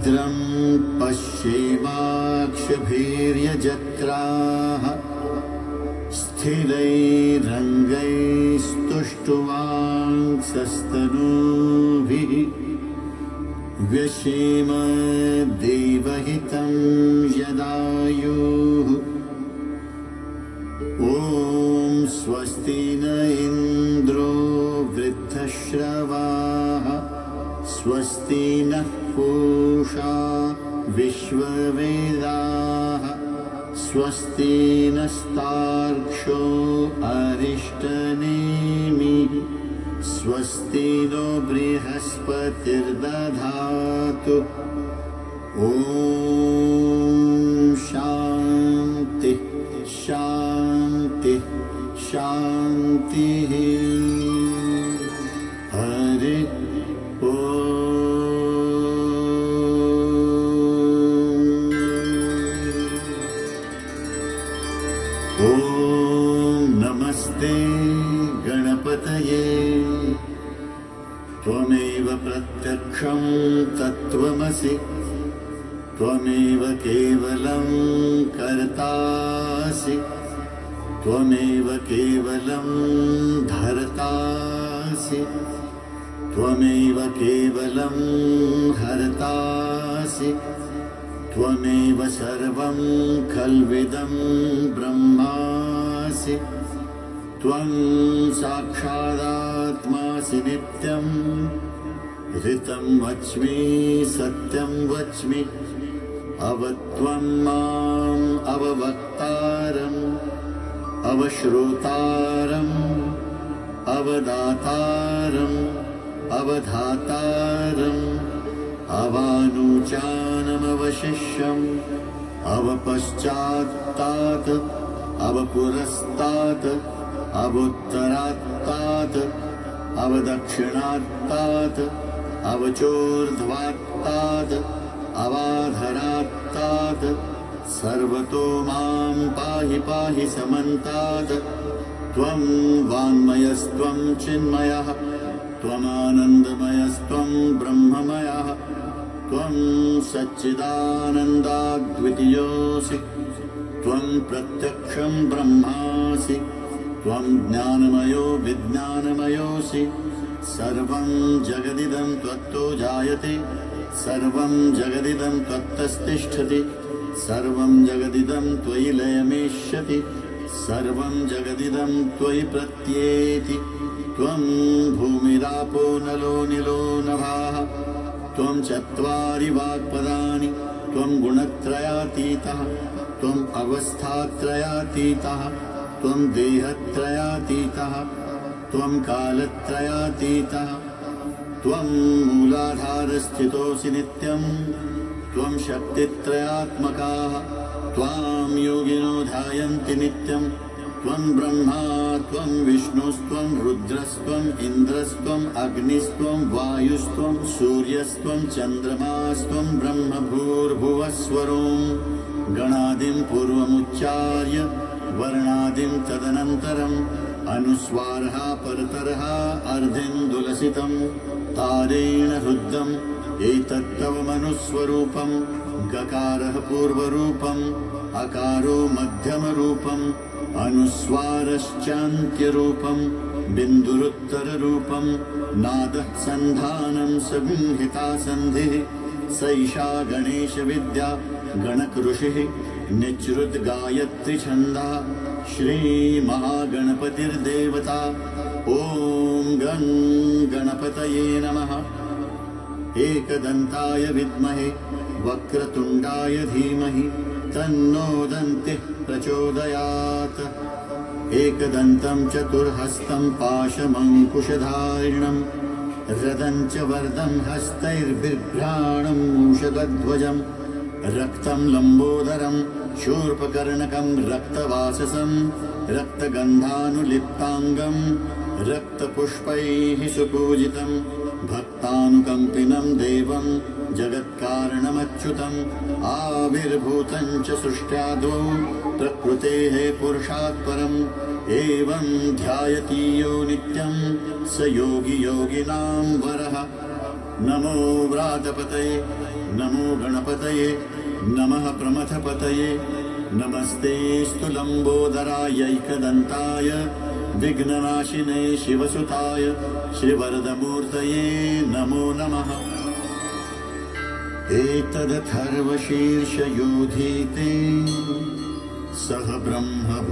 भद्रं पश्येमाक्षभिर्यजत्राः स्थिरैरङ्गैस्तुष्ट्वांसस्तनूभिः व्यशेम देवहितं यदायुः। ॐ स्वस्ति न इन्द्रो वृद्धश्रवाः स्वस्ति नः पूषा विश्ववेदाः स्वस्ति नस्तार्क्ष्यो अरिष्टनेमिः स्वस्ति नो बृहस्पतिर्दधातु। ॐ शान्ति शान्ति शान्तिः। हरि ॐ नमस्ते गणपतये। त्वमेव प्रत्यक्षं तत्त्वमसि त्वमेव केवलं कर्तासि त्वमेव केवलं धर्तासि त्वमेव केवलं हर्तासि त्वमेव सर्वं खल्विदं ब्रह्मासि। त्वं साक्षादात्मासि नित्यं ऋतं वच्मि सत्यं वच्मि अवत्वं माम् अववक्तारम् अवश्रोतारम् अवदातारम् अवधातारम् अवानुचानमवशिष्यम् अवपश्चात्तात् अवपुरस्तात् अवोत्तरात्तात् अवदक्षिणात्तात् अवचोर्ध्वात्तात् अवाधरात्तात् सर्वतो मां पाहि पाहि समन्तात्। त्वं वाङ्मयस्त्वं चिन्मयः त्वमानन्दमयस्त्वं ब्रह्ममयः त्वं सच्चिदानन्दाद्वितीयोऽसि त्वं प्रत्यक्षं ब्रह्मासि त्वं ज्ञानमयो विज्ञानमयोऽसि। सर्वं जगदिदं त्वत्तो जायते सर्वं जगदिदं त्वत्तस्तिष्ठति सर्वं जगदिदं त्वयि लयमेष्यति सर्वं जगदिदं त्वयि प्रत्येति। त्वं भूमिरापो नलो निलो नभाः त्वं चत्वारि वाक्पदानि त्वं गुणत्रयातीतः त्वम् अवस्थात्रयातीतः त्वं देहत्रयातीतः त्वं कालत्रयातीतः त्वं मूलाधारस्थितोऽसि नित्यं त्वं शक्तित्रयात्मकाः त्वां योगिनो ध्यायन्ति नित्यं त्वं ब्रह्मा त्वं विष्णुस्त्वं रुद्रस्त्वम् इन्द्रस्त्वम् अग्निस्त्वं वायुस्त्वं सूर्यस्त्वं चन्द्रमास्त्वं ब्रह्म भूर्भुवस्वरों गणादिं पूर्वमुच्चार्य वर्णादिं तदनन्तरम् अनुस्वारः परतरः अर्धेन्दुलसितं तारेण रुद्धम् एतत्तव मनुस्वरूपं गकारः पूर्वरूपम् अकारो मध्यमरूपम् अनुस्वारश्चान्त्यरूपं बिन्दुरुत्तररूपं नादः सन्धानं संहिता सन्धिः सैषा गणेशविद्या गणकऋषिः निच्रुद्गायत्री छन्दः श्रीमहागणपतिर्देवता। ॐ गं गणपतये नमः। एकदन्ताय विद्महे वक्रतुण्डाय धीमहि तन्नो दन्तिः प्रचोदयात्। एकदन्तं चतुर्हस्तं पाशमङ्कुशधारिणं रदं च वर्दं हस्तैर्बिभ्राणं मूषकध्वजं रक्तं लम्बोदरं शूर्पकर्णकं रक्तवाससं रक्तगन्धानुलिप्ताङ्गं रक्तपुष्पैः सुपूजितं भक्तानुकम्पिनं देवं जगत्कारणमच्युतम् आविर्भूतं च सृष्ट्यादौ प्रकृतेः पुरुषात् परम् एवं ध्यायति यो नित्यं स योगी योगिनां वरः। नमो व्रातपतये नमो गणपतये नमः प्रमथपतये नमस्तेऽस्तु लम्बोदरायैकदन्ताय विघ्ननाशिने शिवसुताय श्रीवरदमूर्तये नमो नमः। एतदथर्वशीर्षयोधीते सह ब्रह्मभूतः